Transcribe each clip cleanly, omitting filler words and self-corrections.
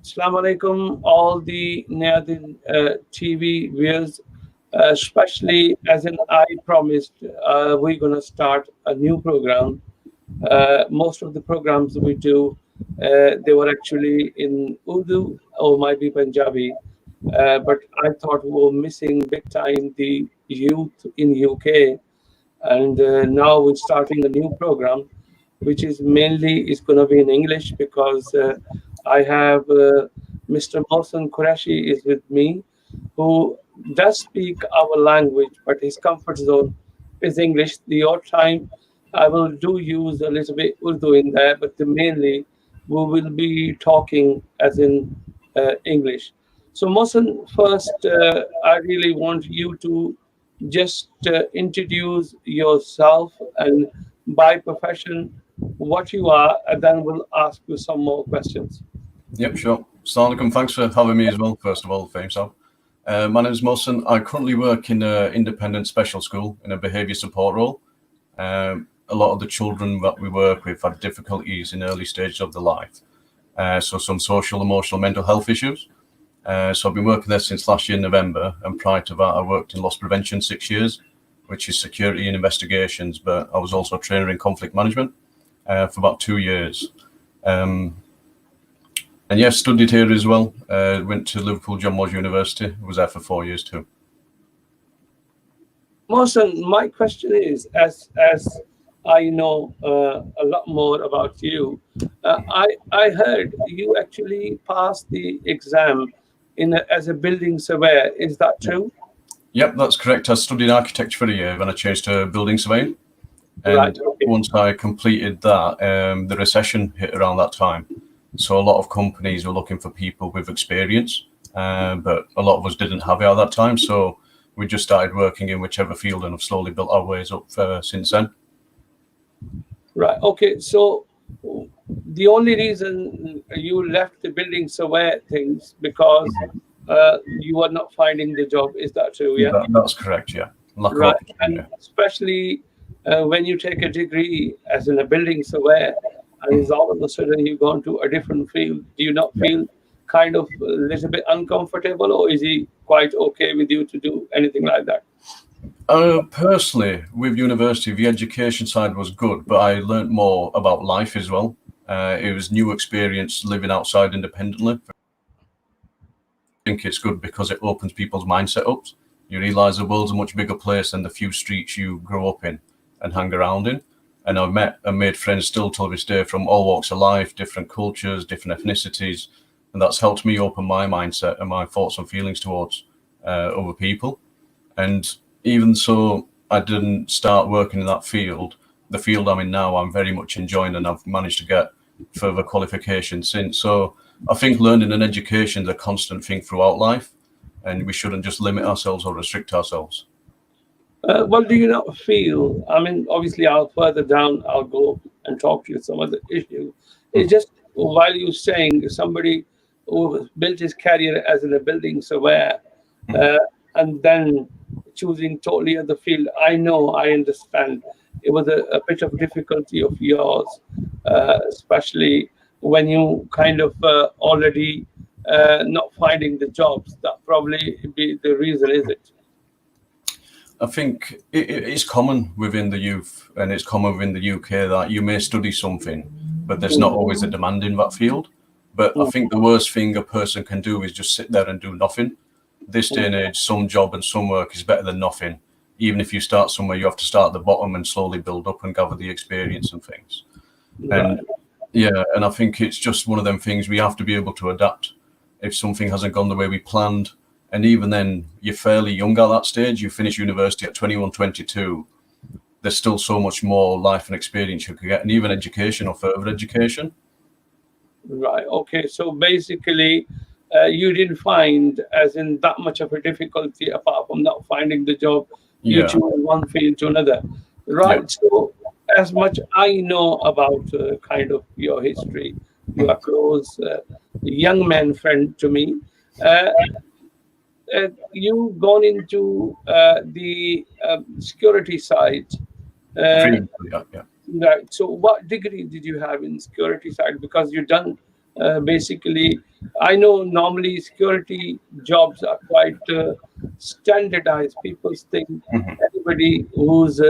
Assalamu alaikum, all the Nayadin TV viewers, especially as in I promised, we're going to start a new program. Most of the programs we do, they were actually in Urdu or might be Punjabi, but I thought we were missing big time the youth in UK, and now we're starting a new program which is mainly is going to be in English because I have Mr. Mohsen Qureshi is with me, who does speak our language, but his comfort zone is English. The odd time I will do use a little bit Urdu in there, but mainly we will be talking as in English. So Mohsen, first I really want you to just introduce yourself and by profession what you are, and then we'll ask you some more questions. Yep, sure. Assalamu alaikum. Thanks for having me as well, first of all, Faisal. My name is Mohsen. I currently work in an independent special school in a behaviour support role. A lot of the children that we work with have difficulties in early stages of their life. So some social, emotional, mental health issues. So I've been working there since last year, November. And prior to that, I worked in loss prevention 6 years, which is security and investigations. But I was also a trainer in conflict management for about 2 years. And yes, studied here as well. Went to Liverpool John Moores University. Was there for 4 years too. Mohsen, my question is, as I know a lot more about you, I heard you actually passed the exam as a building surveyor. Is that true? Yep, that's correct. I studied architecture for a year, then I changed to building surveying. And Right, okay. once I completed that, the recession hit around that time. So a lot of companies were looking for people with experience, but a lot of us didn't have it at that time. So we just started working in whichever field and have slowly built our ways up since then. Right. Okay. So the only reason you left the building surveyor things because you were not finding the job. Is that true? Yeah. That's correct. Yeah. Lack of Right. opportunity. And especially when you take a degree as in a building surveyor, and is all of a sudden you go into a different field, do you not feel kind of a little bit uncomfortable, or is he quite okay with you to do anything like that? Personally, with university, the education side was good, but I learnt more about life as well. It was new experience living outside independently. I think it's good because it opens people's mindset up. You realise the world's a much bigger place than the few streets you grow up in and hang around in. And I've met and made friends still till this day from all walks of life, different cultures, different ethnicities. And that's helped me open my mindset and my thoughts and feelings towards other people. And even so, I didn't start working in that field. The field I'm in now, I'm very much enjoying, and I've managed to get further qualifications since. So I think learning and education is a constant thing throughout life, and we shouldn't just limit ourselves or restrict ourselves. Well, do you not feel? I mean, obviously, I'll further down. I'll go and talk to you some other issue. It's just while you're saying somebody who built his career as in a building surveyor, and then choosing totally other field. I know, I understand. It was a bit of difficulty of yours, especially when you kind of already not finding the jobs. That probably be the reason, is it? I think it's common within the youth, and it's common within the UK that you may study something, but there's not always a demand in that field. But I think the worst thing a person can do is just sit there and do nothing. This day and age, some job and some work is better than nothing. Even if you start somewhere, you have to start at the bottom and slowly build up and gather the experience and things. And yeah, and I think it's just one of them things we have to be able to adapt. If something hasn't gone the way we planned, and even then, you're fairly young at that stage. You finish university at 21, 22. There's still so much more life and experience you could get, and even education or further education. Right. Okay. So basically, you didn't find as in that much of a difficulty apart from not finding the job. You Yeah. choose one field to another. Right. Yeah. So as much I know about kind of your history, you are close, young man friend to me. You've gone into the security side. Yeah. Right. So what degree did you have in security side? Because you've done Basically, I know normally security jobs are quite standardized. People think anybody who's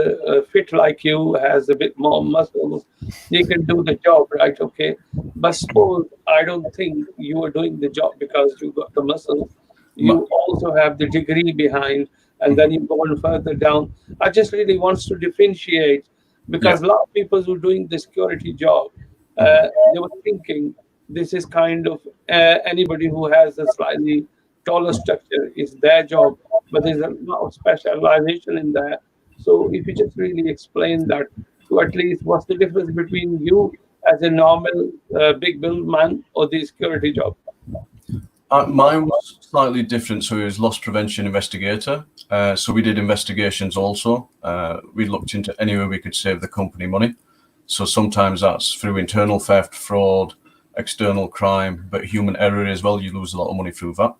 fit like you has a bit more muscles, they can do the job, right? Okay, but suppose I don't think you are doing the job because you got the muscles. Ma- You also have the degree behind, and then you go on further down. I just really wants to differentiate yeah. because a lot of people who are doing the security job, they were thinking this is kind of anybody who has a slightly taller structure is their job, but there's a lot of specialization in that. So if you just really explain that to at least what's the difference between you as a normal big build man or the security job. Mine was slightly different. So it was loss prevention investigator. So we did investigations also. We looked into any way we could save the company money. So sometimes that's through internal theft, fraud, external crime, but human error as well. You lose a lot of money through that.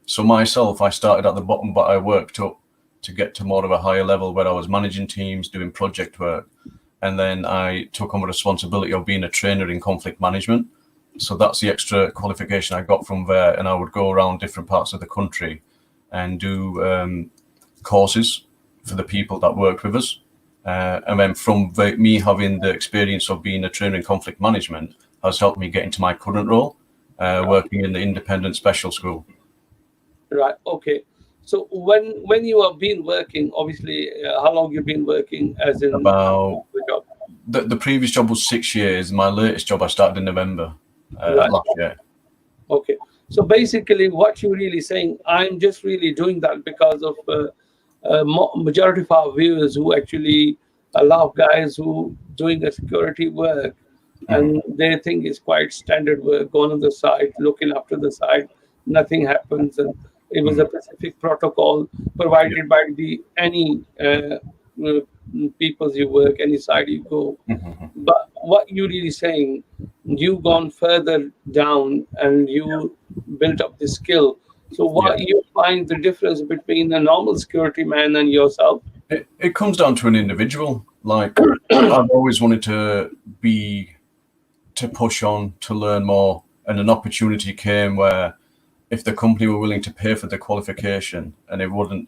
So myself, I started at the bottom, but I worked up to get to more of a higher level where I was managing teams, doing project work. And then I took on the responsibility of being a trainer in conflict management. So that's the extra qualification I got from there. And I would go around different parts of the country and do courses for the people that worked with us. And then from me having the experience of being a trainer in conflict management has helped me get into my current role, working in the independent special school. Right. Okay. So when you have been working, obviously, how long you've been working as in About the job? the previous job was 6 years. My latest job I started in November Right. last year. Okay. So basically, what you're really saying, I'm just really doing that because of majority of our viewers who actually a lot of guys who doing a security work and they think it's quite standard work, going on the site, looking after the site, nothing happens, and it was a specific protocol Yeah. provided by the any uh, peoples you work, any side you go. But what you really saying, you gone further down and you built up the skill. So Yeah. what you find the difference between a normal security man and yourself? It comes down to an individual. Like I've always wanted to push on to learn more, and an opportunity came where if the company were willing to pay for the qualification, and it would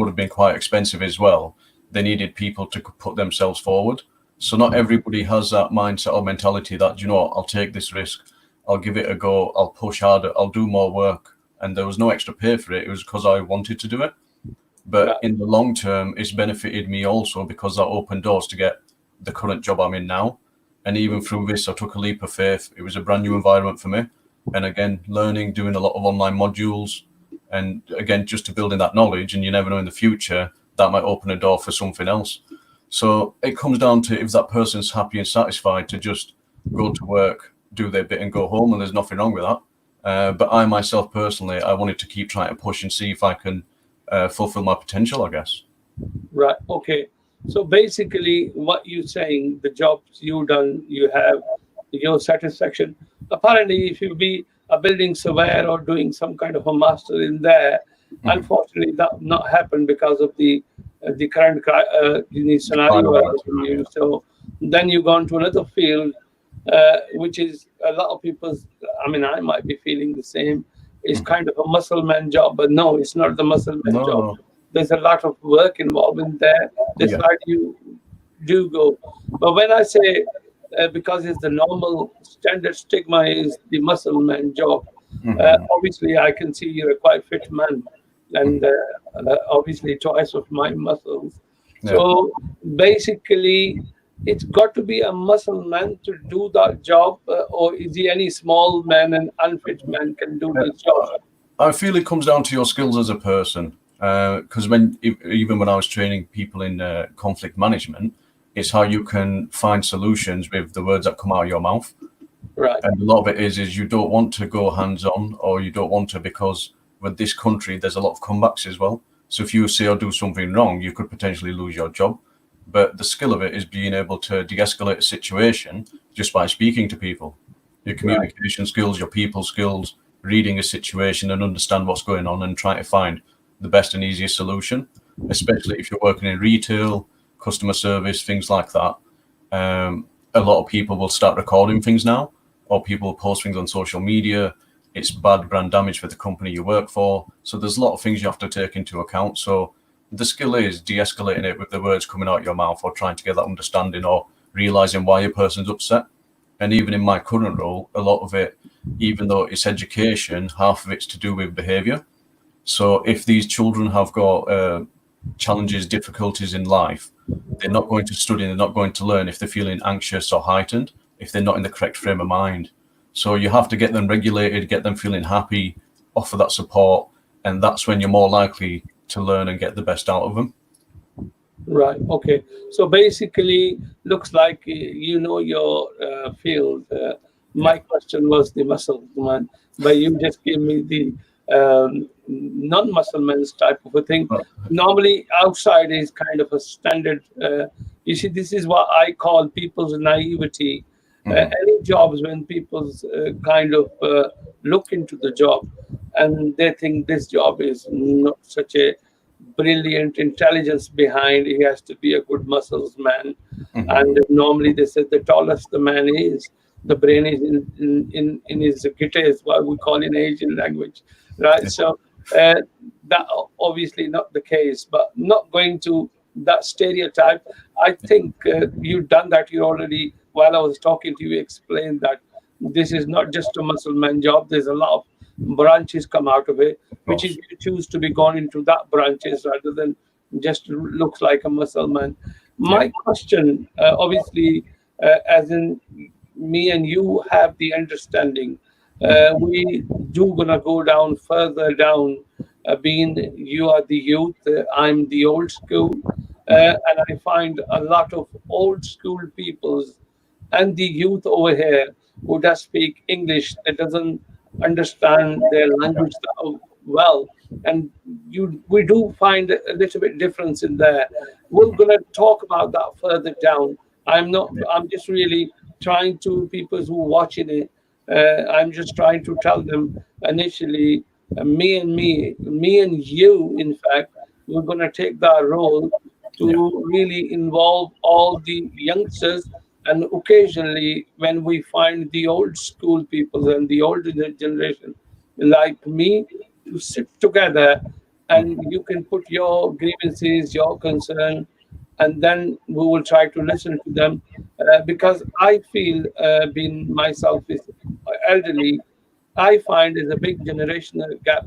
have been quite expensive as well. They needed people to put themselves forward. So not everybody has that mindset or mentality that, you know what, I'll take this risk, I'll give it a go, I'll push harder, I'll do more work, and there was no extra pay for it. It was because I wanted to do it. But Right, in the long term, it's benefited me also because that opened doors to get the current job I'm in now. And even through this, I took a leap of faith. It was a brand new environment for me. And again, learning, doing a lot of online modules, and again, just to building that knowledge. And you never know in the future, that might open a door for something else. So it comes down to if that person's happy and satisfied to just go to work, do their bit, and go home. And there's nothing wrong with that. But I myself personally, I wanted to keep trying to push and see if I can fulfill my potential, I guess. right. Okay. So basically, what you saying, the jobs you done, you have your satisfaction. Apparently, if you be a building surveyor or doing some kind of a master in there, unfortunately, that not happen because of the current the The climate scenario right around now, yeah. you. So then you go on to another field, which is a lot of people's. I mean, I might be feeling the same. It's kind of a muscle man job, but no, it's not the muscle man No, job. no. There's a lot of work involved in there. This Yeah. side you do go. But when I say because it's the normal standard stigma is the muscle man job, obviously I can see you're a quite fit man, and obviously twice of my muscles. Yeah. So basically, it's got to be a muscle man to do that job, or is he any small man and unfit man can do this job? I feel it comes down to your skills as a person. Because even when I was training people in conflict management, it's how you can find solutions with the words that come out of your mouth. Right, And a lot of it is you don't want to go hands on, or you don't want to, because with this country, there's a lot of comebacks as well. So if you say or do something wrong, you could potentially lose your job. But the skill of it is being able to de-escalate a situation just by speaking to people. Your right, communication skills, your people skills, reading a situation and understand what's going on and trying to find the best and easiest solution, especially if you're working in retail, customer service, things like that. A lot of people will start recording things now. or people post things on social media. It's bad brand damage for the company you work for. So there's a lot of things you have to take into account. So the skill is de-escalating it with the words coming out of your mouth, or trying to get that understanding, or realizing why a person's upset. And even in my current role, a lot of it, even though it's education, half of it's to do with behavior. So if these children have got challenges, difficulties in life, they're not going to study, they're not going to learn if they're feeling anxious or heightened, if they're not in the correct frame of mind. So you have to get them regulated, get them feeling happy, offer that support, and that's when you're more likely to learn and get the best out of them. Right. Okay. So basically, looks like you know your field. My Yeah. question was the muscle man, but you just gave me the non-muscle man's type of a thing. Well, Normally, outside is kind of a standard. You see, this is what I call people's naivety. mhm. Any jobs when people's kind of look into the job and they think this job is not such a brilliant intelligence behind. He has to be a good muscles man. Mhm. And normally they say the tallest the man is, the brain is in his gitta, is what we call in Asian language, right? Yeah. So that obviously not the case, but not going to that stereotype. I think you've done that. You already, while I was talking to you, explained that this is not just a muscle man job. There's a lot of branches come out of it, Of which is course. you choose to be gone into that branches rather than just looks like a muscle man. Yeah. My question, obviously, as in me and you have the understanding, Mhm. we do gonna go down further down. Being you are the youth, I'm the old school, Mhm. and I find a lot of old school peoples and the youth over here who does speak English that doesn't understand their Yeah. language that well, and we do find a little bit difference in there. We're Mhm. gonna talk about that further down. I'm not. Yeah. I'm just really trying to people who watching it. I'm just trying to tell them initially, me and you. In fact, we're gonna take that role Yeah. to really involve all the youngsters, and occasionally when we find the old school people and the older generation like me to sit together, and Mhm. you can put your grievances, your concern, and then we will try to listen to them, because I feel, being myself is elderly, I find there's a big generational gap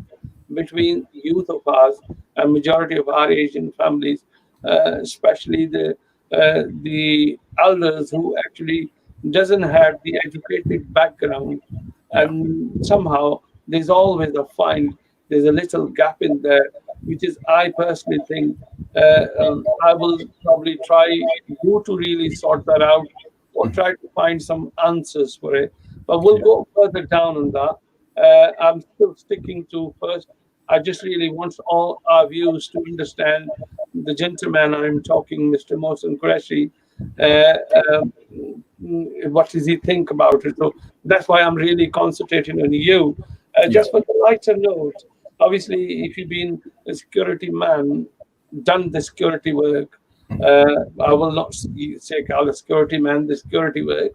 between youth of ours and majority of our Asian families, especially the elders who actually doesn't have the educated background, Yeah. and somehow there's always a find there's a little gap in there, which is I personally think I will probably try you to really sort that out or Mhm. try to find some answers for it. But we'll Yeah. go further down on that. I'm still sticking to first. I just really want all our viewers to understand the gentleman I'm talking, Mr. Mohsen Qureshi. Uh, um, what does he think about it? So that's why I'm really concentrating on you. Yeah. Just for the lighter note, obviously, if you've been a security man, done the security work, Mhm. uh, I will not say call a security man the security work.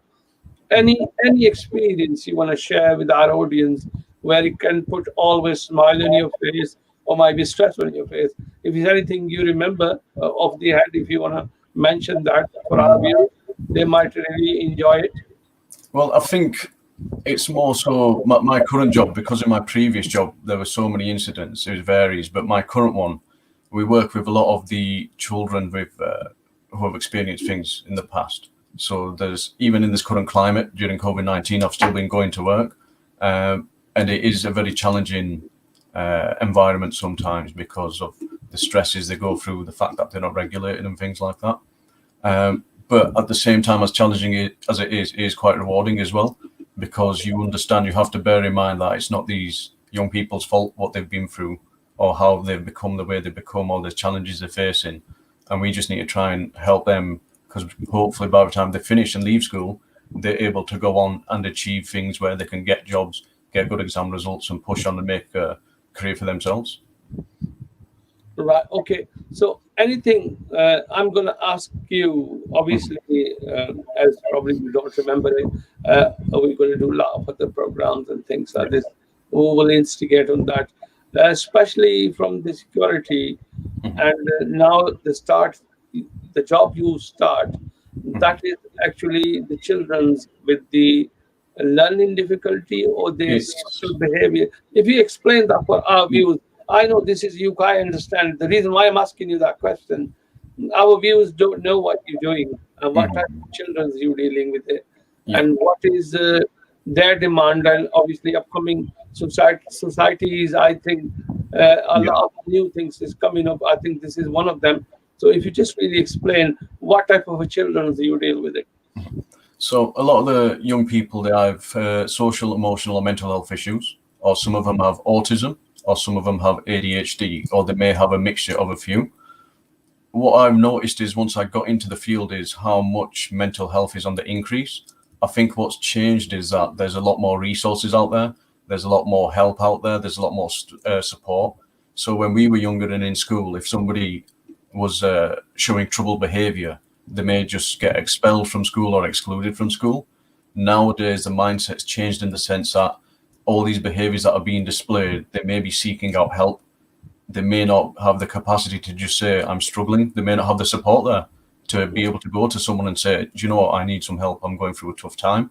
Any experience you want to share with our audience where you can put always smile on your face or might be stress on your face. If there's anything you remember off the head, if you want to mention that for our viewers, they might really enjoy it. Well, I think it's more so my current job, because in my previous job there were so many incidents. It varies, but my current one, we work with a lot of the children with who have experienced things in the past. So there's, even in this current climate during COVID-19, I've still been going to work, and it is a very challenging environment sometimes because of the stresses they go through, the fact that they're not regulated and things like that. But at the same time, as challenging as it is quite rewarding as well, because you understand, you have to bear in mind that it's not these young people's fault what they've been through or how they've become the way they've become or the challenges they're facing. And we just need to try and help them, because hopefully by the time they finish and leave school, they're able to go on and achieve things where they can get jobs, get good exam results, and push on and make a career for themselves. Right. Okay. So anything I'm going to ask you, obviously, as probably you don't remember it, we're going to do a lot of other programs and things like Yeah. this. We will instigate on that, especially from the security. Mhm. And now the job you start, Mhm. that is actually the children's with the learning difficulty or their social It's behavior. If you explain that for our views, I know this is you. I understand the reason why I'm asking you that question. Our viewers don't know what you're doing and what type Mhm. of children you're dealing with it, Yeah. and what is their demand, and obviously upcoming societies. I think a Yeah. lot of new things is coming up. I think this is one of them. So if you just really explain what type of a children you deal with it. So a lot of the young people, they have social, emotional, or mental health issues, or some of them have autism, or some of them have ADHD, or they may have a mixture of a few. What I've noticed is once I got into the field is how much mental health is on the increase. I think what's changed is that there's a lot more resources out there. There's a lot more help out there. There's a lot more support. So when we were younger and in school, if somebody was showing troubled behavior, they may just get expelled from school or excluded from school. Nowadays, the mindset's changed in the sense that all these behaviors that are being displayed, they may be seeking out help. They may not have the capacity to just say, I'm struggling. They may not have the support there to be able to go to someone and say, do you know what? I need some help. I'm going through a tough time.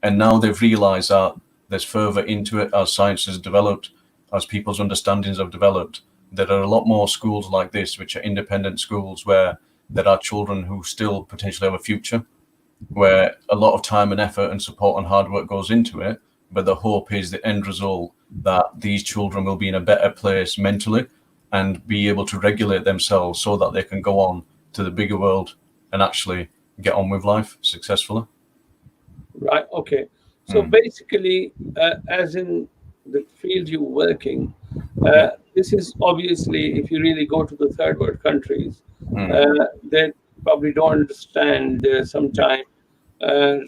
And now they've realized that there's further into it as science has developed, as people's understandings have developed. There are a lot more schools like this, which are independent schools where there are children who still potentially have a future, where a lot of time and effort and support and hard work goes into it. But the hope is the end result that these children will be in a better place mentally and be able to regulate themselves so that they can go on to the bigger world and actually get on with life successfully. Right. Okay. So Mm, basically, as in the field you're working, yeah. this is obviously, if you really go to the third world countries, Mm, they probably don't understand yeah. sometimes.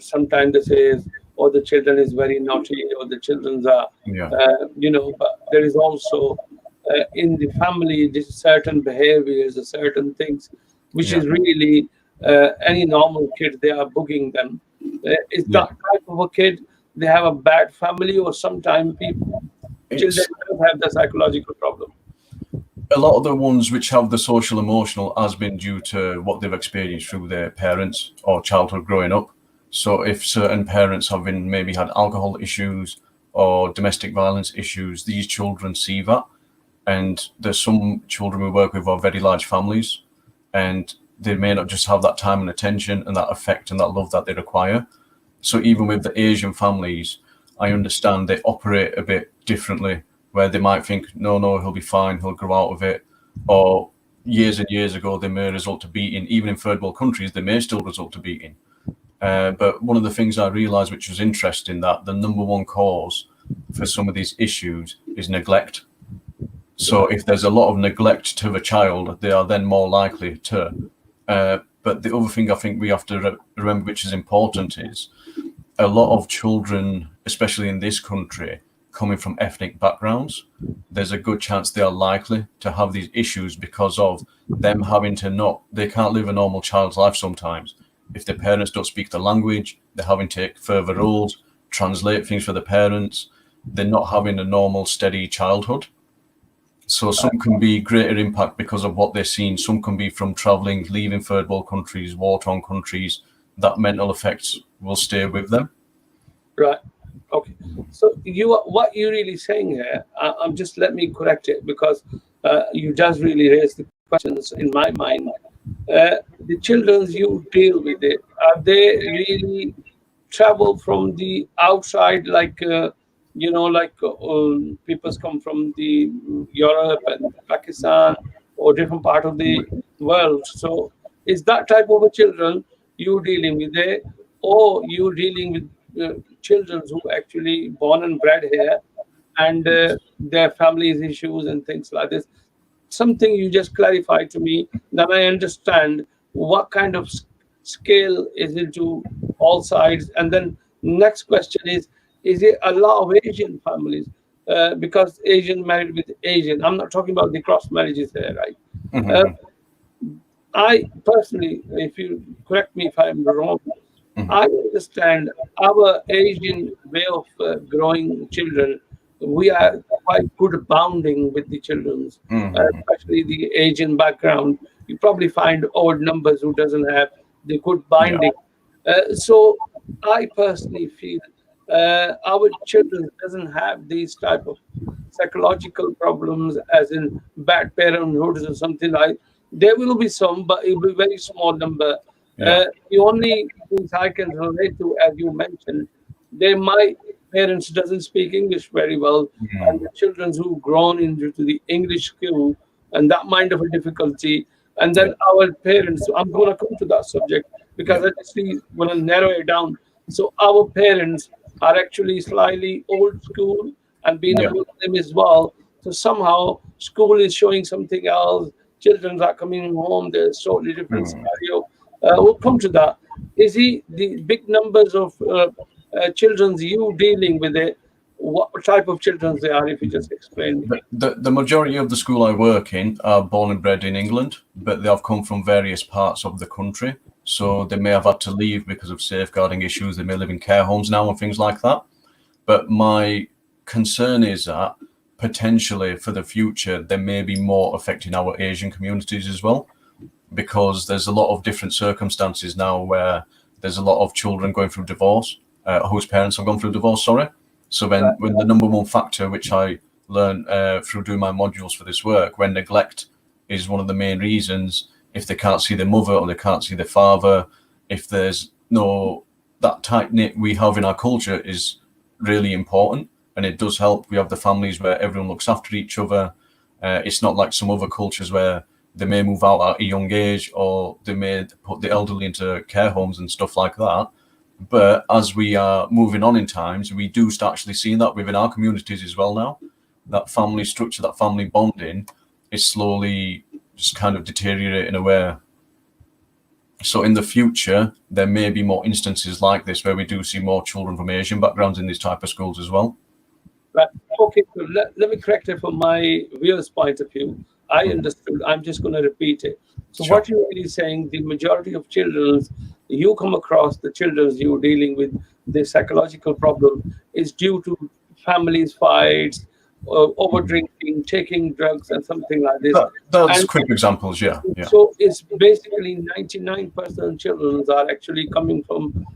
Sometimes they say, "Oh, the children is very naughty," or the children are, Yeah. But there is also in the family this certain behaviors, certain things, which Yeah. is really any normal kid they are bugging them. Is Yeah. that type of a kid they have a bad family, or sometimes people children It's don't have the psychological problem? a lot of the ones which have the social emotional has been due to what they've experienced through their parents or childhood growing up. So if certain parents have been maybe had alcohol issues or domestic violence issues, these children see that. And there's some children we work with are very large families, and they may not just have that time and attention and that affect and that love that they require. So even with the Asian families, I understand they operate a bit differently, where they might think, no, no, he'll be fine, he'll grow out of it. Or years and years ago, they may result to beating. Even in third world countries, they may still result to beating. But one of the things I realised, which was interesting, that the number one cause for some of these issues is neglect. So Right. if there's a lot of neglect to the child, they are then more likely to. But the other thing I think we have to remember, which is important, is a lot of children, especially in this country, coming from ethnic backgrounds, there's a good chance they are likely to have these issues because of them having to not, they can't live a normal child's life sometimes. If their parents don't speak the language, they're having to take further roles, translate things for the parents, they're not having a normal, steady childhood. So some can be greater impact because of what they're seeing. Some can be from traveling, leaving third world countries, war-torn countries. That mental effects will stay with them. Right. Okay. So what you're really saying here, I'm just let me correct it because you just really raised the questions in my mind. The children you deal with it, are they really travel from the outside, like like people come from the Europe and Pakistan or different part of the world? So is that type of a children you dealing with it, or you dealing with children who actually born and bred here, and their families issues and things like this? Something you just clarified to me, then I understand what kind of scale is into all sides. And then next question is it a lot of Asian families? because Asian married with Asian. I'm not talking about the cross marriages there, right? Uh, Mhm. I personally, if you correct me if I'm wrong, Mhm. I understand our Asian way of growing children. We are quite good bounding with the children, Mhm. especially the Asian background. You probably find odd numbers who doesn't have the good Yeah. binding. So I personally feel our children doesn't have these type of psychological problems, as in bad parenthood or something like. There will be some, but it will be very small number. Yeah. The only things I can relate to, as you mentioned, they my parents doesn't speak English very well, and Mm. the children who grown into the English school and that mind of a difficulty, and Yeah. then our parents. So I'm going to come to that subject because Yeah. I just want to narrow it down. So our parents are actually slightly old school and being a Yeah. Muslim as well. So somehow school is showing something else. Children are coming home. There's totally different Mm. scenario. We'll come to that. Is he the big numbers of children you dealing with it? What type of children they are? If you just explain me. The majority of the school I work in are born and bred in England, but they have come from various parts of the country. So they may have had to leave because of safeguarding issues. They may live in care homes now and things like that. But my concern is that potentially for the future, there may be more affecting our Asian communities as well, because there's a lot of different circumstances now where there's a lot of children going through divorce, whose parents have gone through divorce, sorry. So Right. when the number one factor, which I learned through doing my modules for this work, when neglect is one of the main reasons, if they can't see their mother or they can't see their father, if there's no, that tight knit we have in our culture is really important, and it does help. We have the families where everyone looks after each other. It's not like some other cultures where they may move out at a young age or they may put the elderly into care homes and stuff like that. But as we are moving on in times, we do start actually seeing that within our communities as well now. That family structure, that family bonding is slowly just kind of deteriorating away. So in the future, there may be more instances like this where we do see more children from Asian backgrounds in these type of schools as well. Right. Okay, so let me correct it from my viewers' point of view. I Mhm. understood. I'm just going to repeat it. So, Sure. what you're really saying, the majority of children you come across, the children you're dealing with, the psychological problem is due to families' fights, over drinking, taking drugs, and something like this. That's And quick examples, yeah, yeah. so it's basically 99% children are actually coming from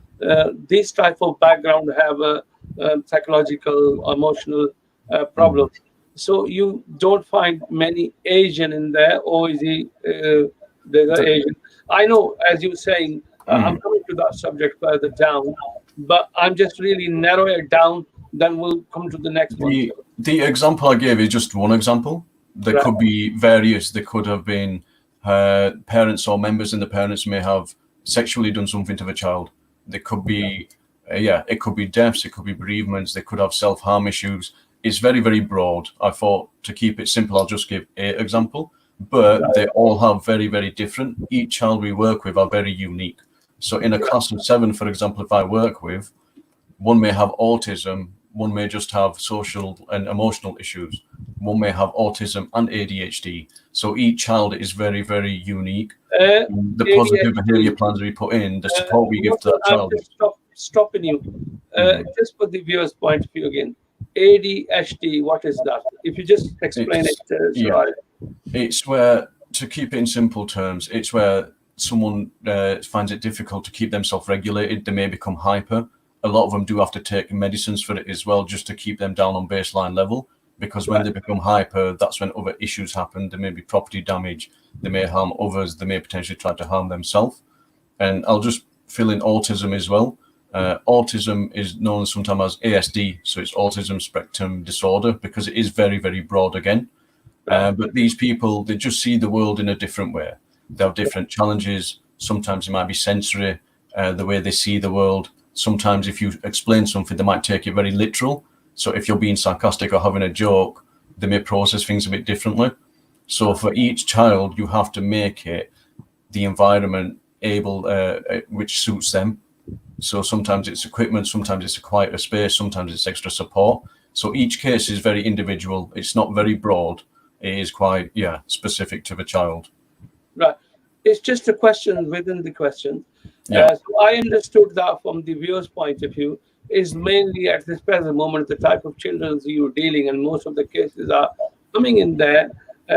this type of background, have a, psychological, emotional Mm. problem. So you don't find many Asian in there, or is he there's an The, Asian? I know, as you're saying, I'm mm. coming to that subject further down, but I'm just really narrow it down. Then we'll come to the next one. The example I gave is just one example. There Right, could be various. There could have been parents or members in the parents may have sexually done something to the child. There could be, yeah, it could be deaths, it could be bereavements, they could have self-harm issues. It's very, very broad. I thought to keep it simple, I'll just give an example, but right, they all have very, very different. Each child we work with are very unique. So in a class of 7, for example, if I work with, one may have autism, one may just have social and emotional issues, one may have autism and ADHD. So each child is very, very unique. right. The positive behavior ADHD. plans we put in, the Uh, support we give to that I'm child just is. stopping you. Mhm. Just for the viewer's point of view again. ADHD, what is that? If you just explain it, It's, so yeah, it's where, to keep it in simple terms, it's where someone finds it difficult to keep themselves regulated. They may become hyper. A lot of them do have to take medicines for it as well, just to keep them down on baseline level. Because when right, they become hyper, that's when other issues happen. There may be property damage. They may harm others. They may potentially try to harm themselves. And I'll just fill in autism as well. Autism is known sometimes as ASD, so it's autism spectrum disorder, because it is very, very broad again. right, But these people, they just see the world in a different way. They have different challenges. Sometimes it might be sensory, the way they see the world. Sometimes if you explain something, they might take it very literal. So if you're being sarcastic or having a joke, they may process things a bit differently. So for each child, you have to make it the environment able which suits them. So sometimes it's equipment, sometimes it's a quieter space, sometimes it's extra support. So each case is very individual. It's not very broad. It is quite, yeah, specific to the child. Right. It's just a question within the question. Yeah, So I understood that from the viewer's point of view is mainly at this present moment the type of children you're dealing, and most of the cases are coming in there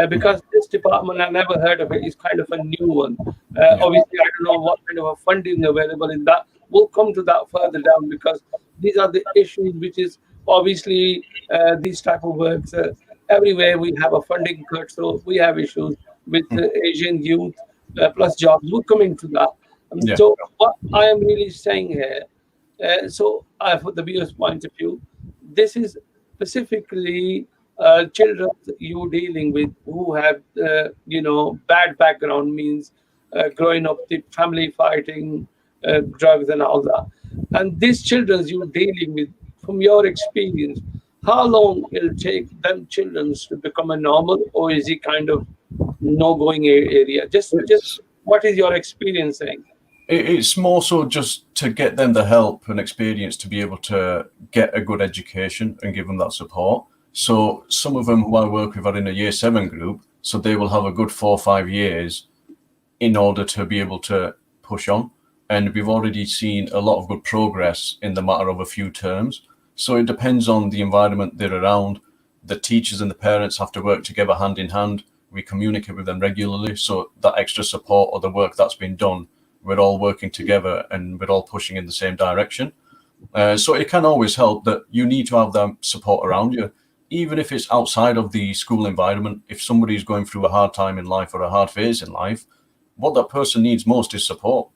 because this department I never heard of it is kind of a new one. yeah, Obviously, I don't know what kind of a funding available in that. We'll come to that further down because these are the issues which is obviously these type of works. Everywhere we have a funding cut, so we have issues with Asian youth plus jobs. We'll come into that. yeah. So what I am really saying here, for the viewer's point of view, this is specifically children you dealing with who have, bad background means growing up the family fighting, drugs and all that. And these children you're dealing with, from your experience, how long it'll take them children to become a normal, or is it kind of no going area? Just It's what is your experience saying? it's more so just to get them the help and experience to be able to get a good education and give them that support. So some of them who I work with are in a year 7 group, so they will have a good 4 or 5 years in order to be able to push on. And we've already seen a lot of good progress in the matter of a few terms. So it depends on the environment they're around. The teachers and the parents have to work together hand in hand. We communicate with them regularly. So that extra support or the work that's been done, we're all working together and we're all pushing in the same direction. So it can always help that you need to have that support around you, even if it's outside of the school environment. If somebody's going through a hard time in life or a hard phase in life, what that person needs most is support.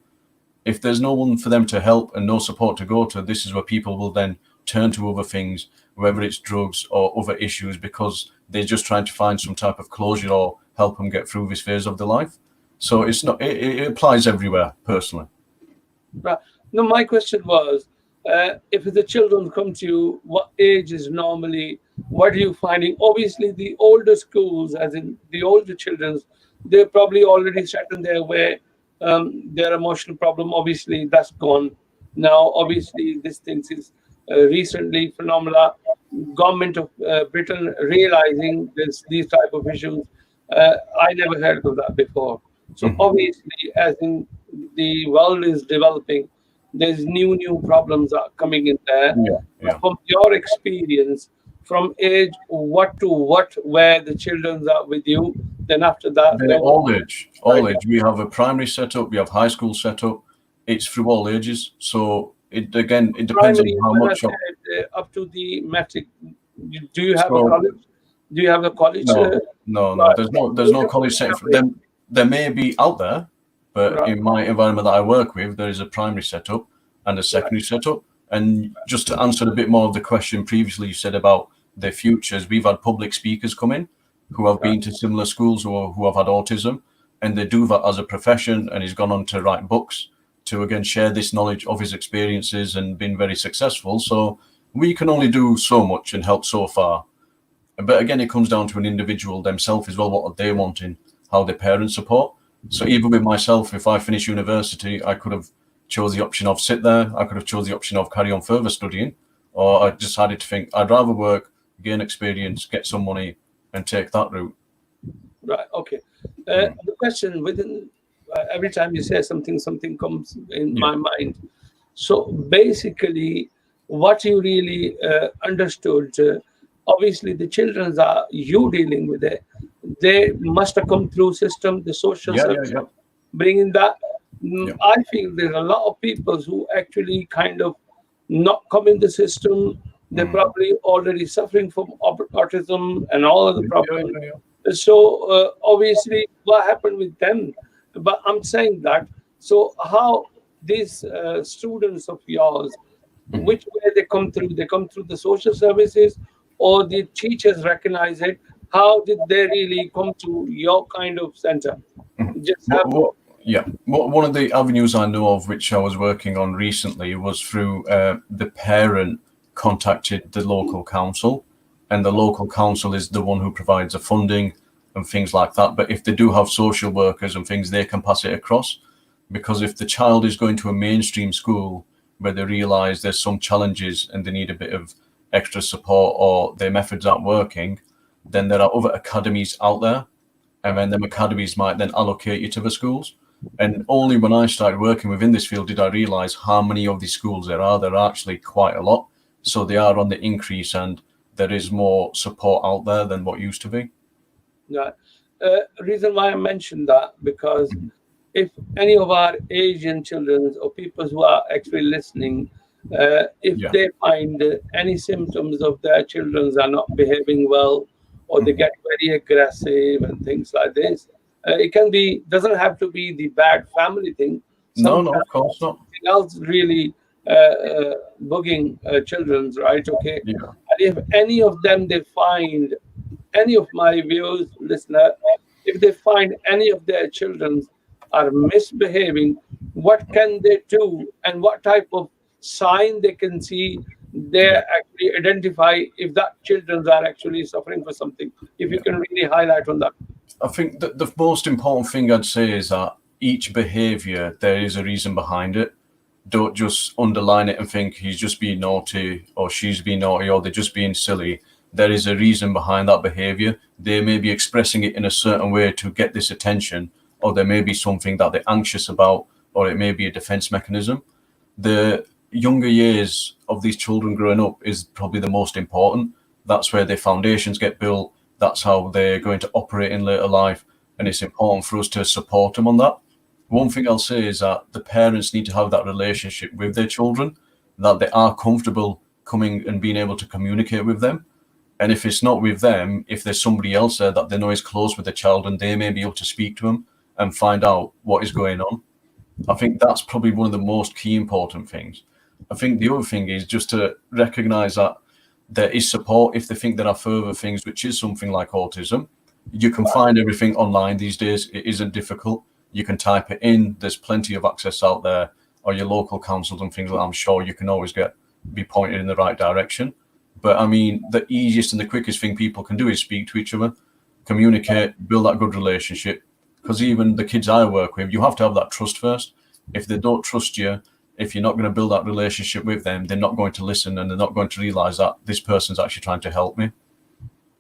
If there's no one for them to help and no support to go to, this is where people will then turn to other things, whether it's drugs or other issues, because they're just trying to find some type of closure or help them get through this phase of their life. So it's not, it applies everywhere, personally. Right. No, my question was, if the children come to you, what age is normally, what are you finding? Obviously, the older schools, as in the older children's, they're probably already set in their way. Their emotional problem, obviously, that's gone. Now, obviously, this thing is recently phenomena. Government of Britain realizing this these type of issues. I never heard of that before. So Mhm. obviously, as in the world is developing, there's new problems are coming in there. Yeah, yeah. From your experience, from age what to what, where the children are with you, then after that, They're then all age, right, all age. We have a primary setup, we have high school setup. It's through all ages. So it again, it depends on primary how when I much of. said up to the matric. Do you have a So college? Do you have a college? no, no, no. Right. There's no college set for them. There may be out there, but Right. in my environment that I work with, there is a primary setup and a Right. secondary setup. And just to answer a bit more of the question previously you said about their futures, we've had public speakers come in who have Right. been to similar schools or who have had autism, and they do that as a profession. And he's gone on to write books to again share this knowledge of his experiences and been very successful. So we can only do so much and help so far. But again, it comes down to an individual themselves as well. What are they wanting? How their parents support. So even with myself, if I finish university, I could have chose the option of sit there. I could have chose the option of carry on further studying, or I decided to think I'd rather work, gain experience, get some money, and take that route. Right. Okay. Mm. The question within every time you say something, something comes in Yeah, my mind. So basically, what you really understood, obviously, the children are you dealing with it. They must have come through system, the social yeah, yeah, service, yeah, bringing that. yeah. I feel there's a lot of people who actually kind of not come in the system. They're Mm. probably already suffering from autism and all of the Yeah, yeah, problems. yeah. So obviously, what happened with them? But I'm saying that. So how these students of yours, Mhm. which way they come through? They come through the social services, or the teachers recognize it? How did they really come to your kind of center? Just have Yeah. One of the avenues I know of, which I was working on recently, was through the parent contacted the local council, and the local council is the one who provides the funding and things like that. But if they do have social workers and things, they can pass it across, because if the child is going to a mainstream school where they realise there's some challenges and they need a bit of extra support or their methods aren't working, then there are other academies out there, and then them academies might then allocate you to the schools. And only when I started working within this field did I realise how many of these schools there are. There are actually quite a lot. So they are on the increase, and there is more support out there than what used to be. Yeah. Reason why I mentioned that, because Mhm. if any of our Asian children or people who are actually listening, if Yeah. they find any symptoms of their children are not behaving well, or they Mhm. get very aggressive and things like this, it can be, doesn't have to be the bad family thing. No, no, Sometimes of course not. something else really bugging children's, right? Okay. Yeah. And if any of them they find, any of my viewers, listener, if they find any of their children are misbehaving, what can they do, and what type of sign they can see, they Yeah. actually identify if that children are actually suffering for something. If you Yeah. can really highlight on that. I think that the most important thing I'd say is that each behaviour, there is a reason behind it. Don't just underline it and think he's just being naughty or she's being naughty or they're just being silly. There is a reason behind that behaviour. They may be expressing it in a certain way to get this attention, or there may be something that they're anxious about, or it may be a defence mechanism. The younger years of these children growing up is probably the most important. That's where their foundations get built. That's how they're going to operate in later life. And it's important for us to support them on that. One thing I'll say is that the parents need to have that relationship with their children, that they are comfortable coming and being able to communicate with them. And if it's not with them, if there's somebody else there that they know is close with the child, and they may be able to speak to them and find out what is going on. I think that's probably one of the most key important things. I think the other thing is just to recognize that there is support if they think there are further things, which is something like autism. You can find everything online these days. It isn't difficult. You can type it in. There's plenty of access out there, or your local councils and things like that. I'm sure you can always be pointed in the right direction. But I mean, the easiest and the quickest thing people can do is speak to each other, communicate, build that good relationship. Because even the kids I work with, you have to have that trust first. If they don't trust you, if you're not going to build that relationship with them, they're not going to listen, and they're not going to realize that this person's actually trying to help me.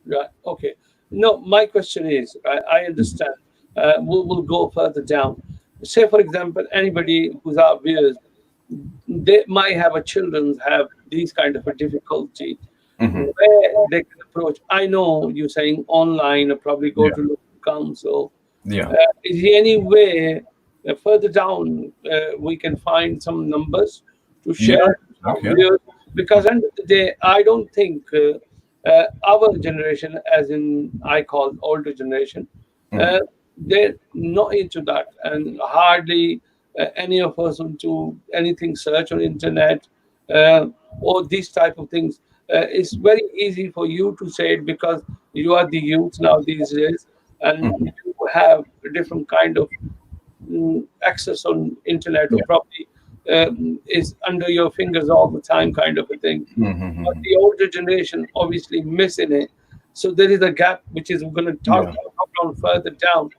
Right. Okay. No, my question is, I understand. We'll go further down. Say, for example, anybody who's our viewers, they might have a children have these kind of a difficulty Hmm. where they can approach. I know you're saying online or probably go Yeah. to local council. Yeah. Is there any way further down we can find some numbers to Yeah. share Okay. with? Because end of the day, I don't think our generation, as in I call older generation, Hmm. uh, they're not into that, and hardly any of us into anything search on internet uh, or these type of things. It's very easy for you to say it because you are the youth now these days, and Hmm. you have a different kind of access on internet, or Yeah. probably is under your fingers all the time, kind of a thing. But Hmm. the older generation obviously missing it. So there is a gap which is we're going to Yeah. talk on further down.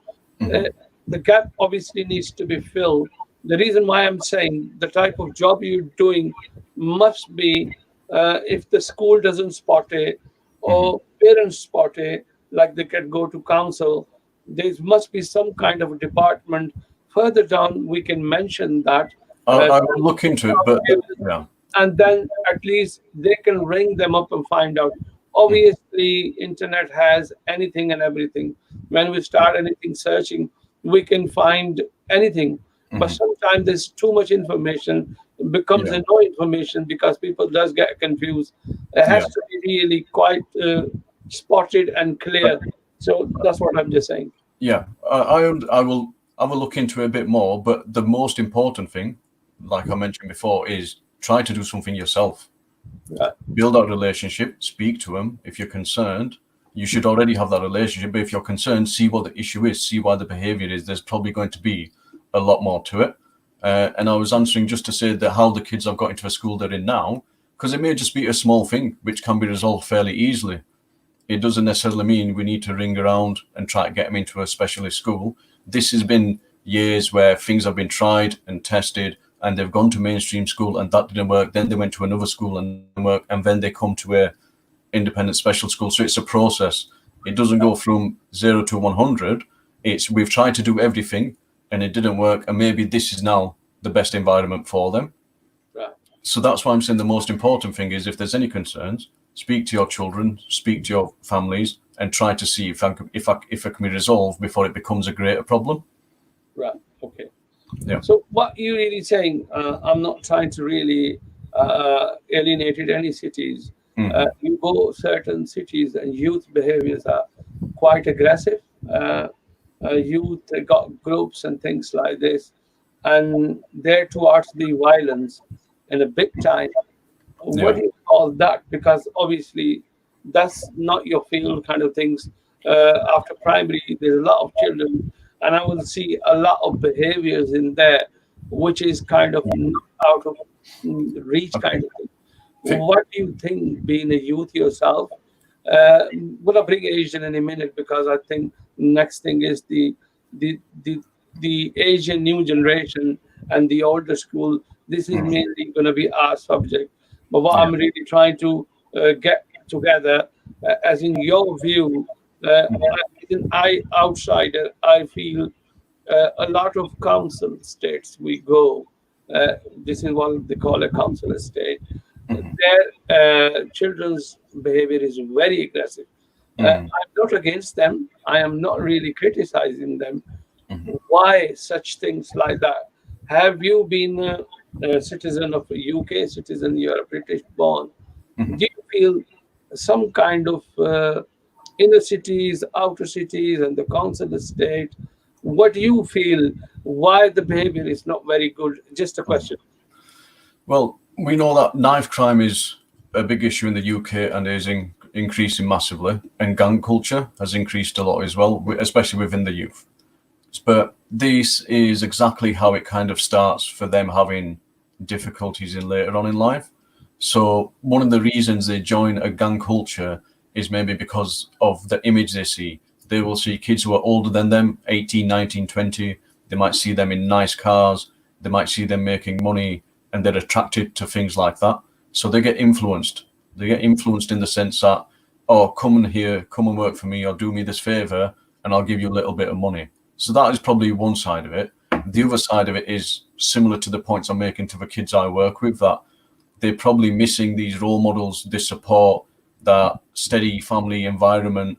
Uh, Hmm. the gap obviously needs to be filled. The reason why I'm saying the type of job you're doing must be, if the school doesn't spot it Hmm. or parents spot it, like they can go to council, there must be some kind of a department. Further down, we can mention that. Uh, I will look into it, but yeah. and then at least they can ring them up and find out. Mhm. Obviously internet has anything and everything. When we start anything searching, we can find anything, but Mhm. sometimes there's too much information. It becomes Yeah. a no information because people does get confused. It Yeah. has to be really quite spotted and But clear. So that's what I'm just saying. yeah, I will look into it a bit more. But the most important thing, like I mentioned before, is try to do something yourself. uh, Build that relationship. Speak to them. If you're concerned, you should already have that relationship. But if you're concerned, see what the issue is. See why the behaviour is. There's probably going to be a lot more to it. And I was answering just to say that how the kids have got into a school they're in now, because it may just be a small thing which can be resolved fairly easily. It doesn't necessarily mean we need to ring around and try to get them into a specialist school. This has been years where things have been tried and tested and they've gone to mainstream school and that didn't work. Then they went to another school and it didn't work, and then they come to a independent special school. So it's a process. It doesn't go from 0 to 100. It's we've tried to do everything and it didn't work, and maybe this is now the best environment for them. Right. So that's why I'm saying the most important thing is if there's any concerns, speak to your children, speak to your families, and try to see if it can be resolved before it becomes a greater problem. Right. Okay. Yeah. So what you're really saying, I'm not trying to really alienate any cities. You go certain cities and youth behaviors are quite aggressive. Youth got groups and things like this, and they're towards the violence in a big time. What Yeah. do you call that? Because obviously that's not your field kind of things. After primary, there's a lot of children, and I will see a lot of behaviors in there, which is kind of not out of reach kind of thing. What do you think, being a youth yourself? Uh, we'll bring Asian in a minute because I think next thing is the the the Asian new generation and the older school. This is mainly going to be our subject. But what Yeah. I'm really trying to get together, as in your view, as an outsider, I feel a lot of council estates we go. This is what they call a council estate. Their children's behavior is very aggressive. I'm not against them. I am not really criticizing them. Why such things like that? Have you been a citizen of a UK citizen? You're a British born. Do you feel some kind of inner cities, outer cities, and the council estate? What do you feel? Why the behavior is not very good? Just a question. Well, we know that knife crime is a big issue in the UK and is increasing massively, and gang culture has increased a lot as well, especially within the youth. But this is exactly how it kind of starts for them having difficulties in later on in life. So one of the reasons they join a gang culture is maybe because of the image they see. They will see kids who are older than them, 18, 19, 20. They might see them in nice cars. They might see them making money, and they're attracted to things like that. So they get influenced. They get influenced in the sense that, oh, come in here, come and work for me, or do me this favor, and I'll give you a little bit of money. So that is probably one side of it. The other side of it is similar to the points I'm making to the kids I work with, that they're probably missing these role models, this support, that steady family environment,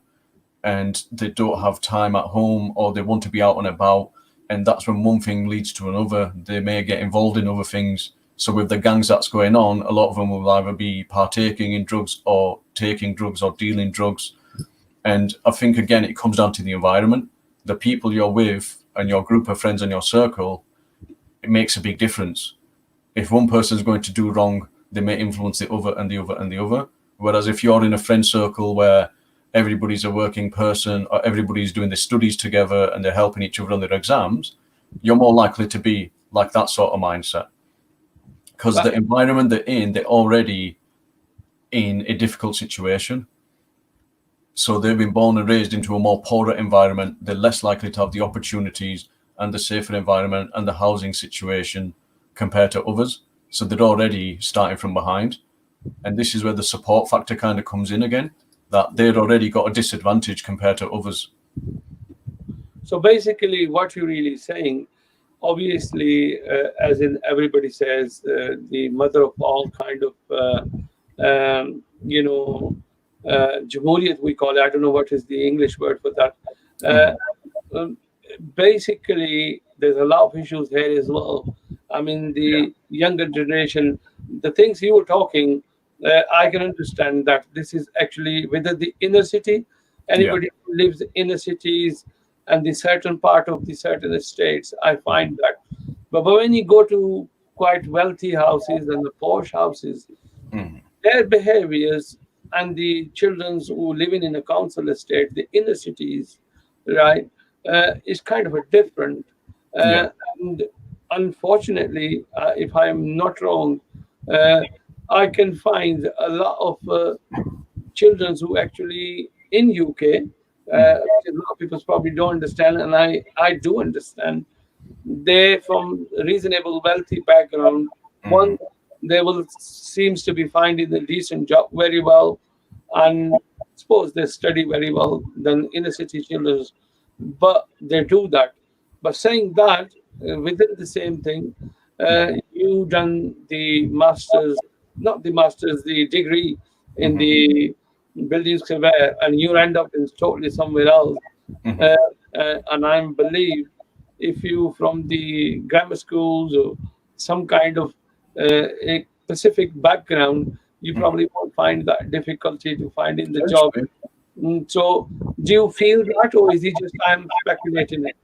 and they don't have time at home, or they want to be out and about. And that's when one thing leads to another. They may get involved in other things. So with the gangs that's going on, a lot of them will either be partaking in drugs or taking drugs or dealing drugs. And I think, again, it comes down to the environment. The people you're with and your group of friends and your circle, it makes a big difference. If one person is going to do wrong, they may influence the other and the other and the other. Whereas if you're in a friend circle where everybody's a working person or everybody's doing their studies together and they're helping each other on their exams, you're more likely to be like that sort of mindset. Because the environment they're in, they're already in a difficult situation. So they've been born and raised into a more poorer environment. They're less likely to have the opportunities and the safer environment and the housing situation compared to others. So they're already starting from behind. And this is where the support factor kind of comes in again, that they've already got a disadvantage compared to others. So basically, what you're really saying, obviously, as in everybody says, the mother of all kind of, Jamhuriyat we call it. I don't know what is the English word for that. Um, Basically, there's a lot of issues here as well. I mean, the younger generation, the things you were talking, I can understand that this is actually whether the inner city, anybody who lives in inner cities and the certain part of the certain estates, I find that. But when you go to quite wealthy houses and the posh houses, their behaviors and the children who living in a council estate, the inner cities, right, is kind of a different. And unfortunately, if I'm not wrong, I can find a lot of children who actually in UK, which a lot of people probably don't understand, and I do understand. they from reasonable wealthy background. One, Mhm. they will seems to be finding a decent job very well, and suppose they study very well than inner city children, but they do that. But saying that, within the same thing, Mhm. you done the masters, not the masters, the degree in Mhm. the building surveyor, and you end up in totally somewhere else. Mhm. Uh, and I believe if you from the grammar schools or some kind of a specific background, you Mhm. probably won't find that difficulty to finding the job. Potentially. So, do you feel that, or is it just I'm speculating it?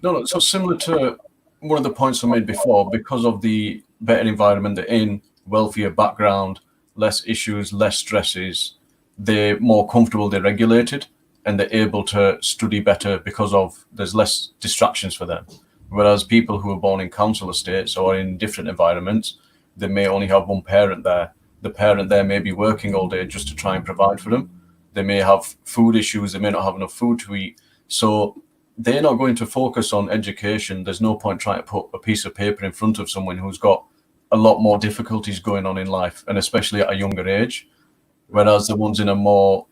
No, no. So similar to one of the points I made before, because of the better environment they're in, wealthier background, less issues, less stresses, they're more comfortable, they're regulated, and they're able to study better because of there's less distractions for them. Whereas people who are born in council estates or in different environments, they may only have one parent there. The parent there may be working all day just to try and provide for them. They may have food issues, they may not have enough food to eat. So they're not going to focus on education. There's no point trying to put a piece of paper in front of someone who's got a lot more difficulties going on in life, and especially at a younger age. Whereas the ones in a more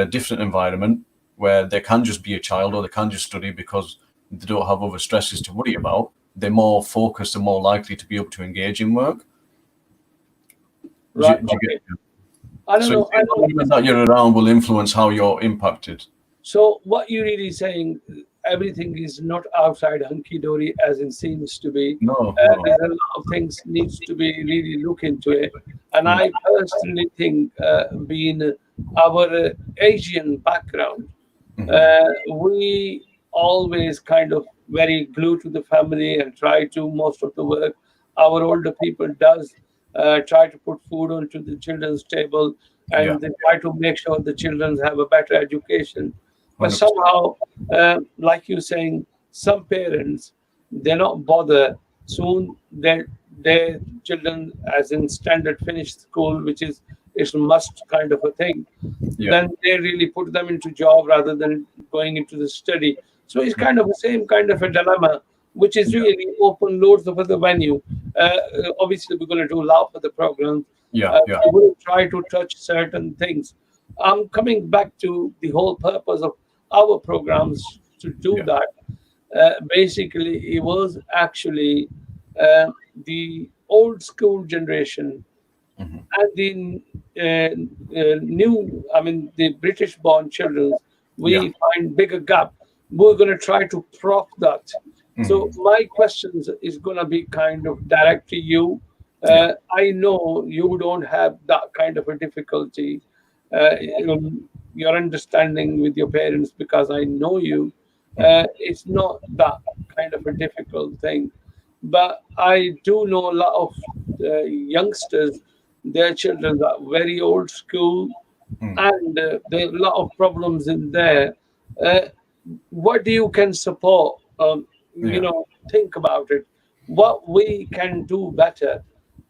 different environment where they can just be a child or they can just study because they don't have other stresses to worry about, they're more focused and more likely to be able to engage in work. Right. Do you get? Okay. I don't So the know. I know. environment that you're around will influence how you're impacted. So, what you're really saying, everything is not outside hunky dory as it seems to be. No, no. There's a lot of things needs to be really look into it, and Mm. I personally think, being our Asian background, Mhm. we always kind of very glued to the family and try to most of the work our older people does, try to put food onto the children's table, Yeah, and they try to make sure the children have a better education. But 100%. somehow, like you saying, some parents they're not bother soon their children as in standard finish school, which is must kind of a thing, Yeah. then they really put them into job rather than going into the study. So it's kind of the same kind of a dilemma, which is Yeah. really open loads of the venue. Obviously, we're going to do a lot for the program. Yeah. Yeah. We will try to touch certain things. I'm coming back to the whole purpose of our programs to do Yeah. that. Basically, it was actually the old school generation Mhm. and the new, I mean, the British-born children, Yeah. we find bigger gap. We're going to try to prop that. So Mhm. my questions is going to be kind of direct to you. Yeah. I know you don't have that kind of a difficulty. Your understanding with your parents, because I know you, Mhm. it's not that kind of a difficult thing. But I do know a lot of youngsters, their children are very old school, Mm. and there are a lot of problems in there. Uh, what do you can support? Yeah. Think about it. What we can do better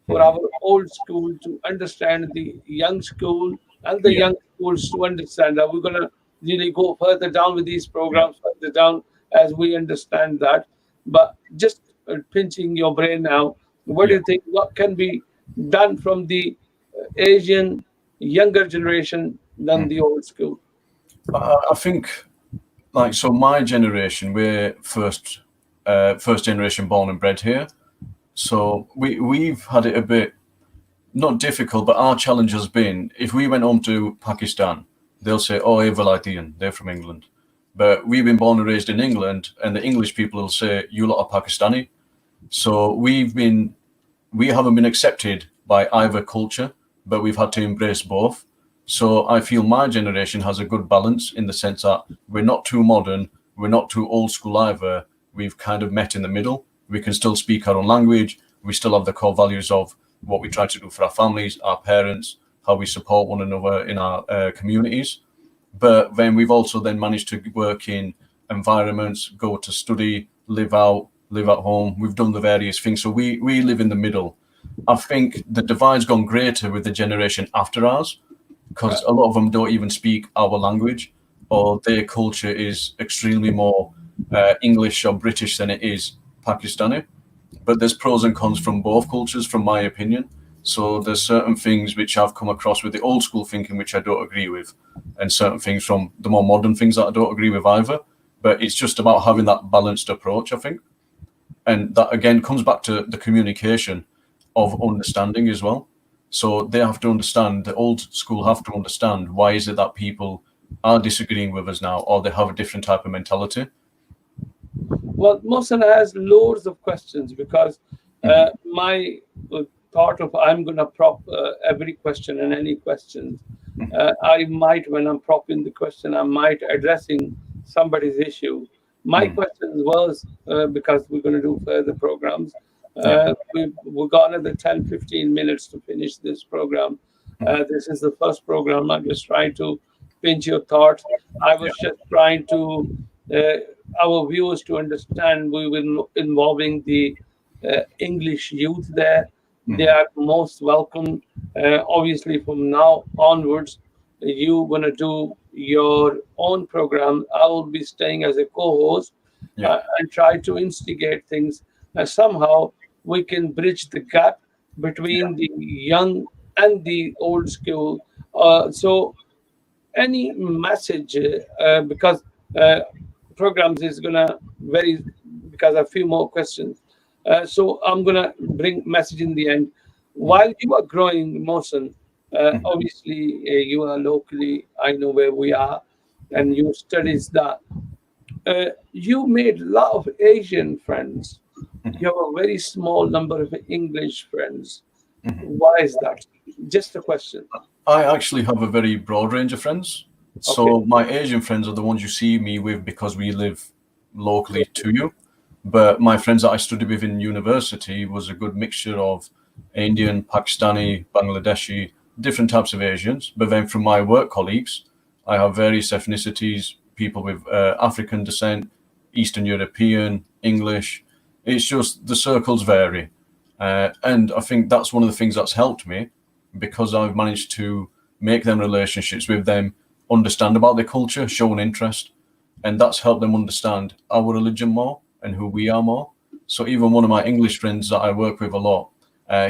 for Mhm. our old school to understand the young school and the Yeah. young schools to understand that we're going to really go further down with these Yeah. programs further down as we understand that. But just pinching your brain now, what do Yeah. you think? What can be done from the Asian younger generation than Mm. the old school? I think like so my generation, we're first generation born and bred here. So we've had it a bit not difficult, but our challenge has been if we went home to Pakistan, they'll say, "Oh, Evaladian, they're from England." But we've been born and raised in England, and the English people will say, "You lot are Pakistani." So we haven't been accepted by either culture, but we've had to embrace both. So I feel my generation has a good balance in the sense that we're not too modern, we're not too old school either. We've kind of met in the middle. We can still speak our own language. We still have the core values of what we try to do for our families, our parents, how we support one another in our communities. But then we've also then managed to work in environments, go to study, live at home. We've done the various things. So we live in the middle. I think the divide's gone greater with the generation after ours because Right. a lot of them don't even speak our language or their culture is extremely more English or British than it is Pakistani, but there's pros and cons from both cultures, from my opinion. So there's certain things which I've come across with the old school thinking which I don't agree with, and certain things from the more modern things that I don't agree with either. But it's just about having that balanced approach, I think. And that again comes back to the communication of understanding as well. So they have to understand, the old school have to understand, why is it that people are disagreeing with us now, or they have a different type of mentality. Well, Mohsen has loads of questions because my thought of I'm going to prop every question and any questions. I might, when I'm propping the question, I might addressing somebody's issue. My question was because we're going to do further programs. Yeah. We've got another 10, 15 minutes to finish this program. This is the first program. I'm just trying to pinch your thoughts. I Yeah. was just trying to our viewers to understand we will involving the English youth there. They are most welcome. Obviously, from now onwards, you want to do your own program. I will be staying as a co-host Yeah. and try to instigate things. Somehow we can bridge the gap between the young and the old school. So any message because programs is gonna vary because a few more questions. So I'm gonna bring message in the end. While you are growing, Mohsen, obviously you are locally. I know where we are, and you studies that. You made a lot of Asian friends. You have a very small number of English friends. Why is that? Just a question. I actually have a very broad range of friends. Okay. So my Asian friends are the ones you see me with because we live locally to you. But my friends that I studied with in university was a good mixture of Indian, Pakistani, Bangladeshi, different types of Asians. But then from my work colleagues, I have various ethnicities, people with African descent, Eastern European, English. It's just the circles vary. And I think that's one of the things that's helped me because I've managed to make them relationships with them, understand about their culture, show an interest, and that's helped them understand our religion more and who we are more. So even one of my English friends that I work with a lot,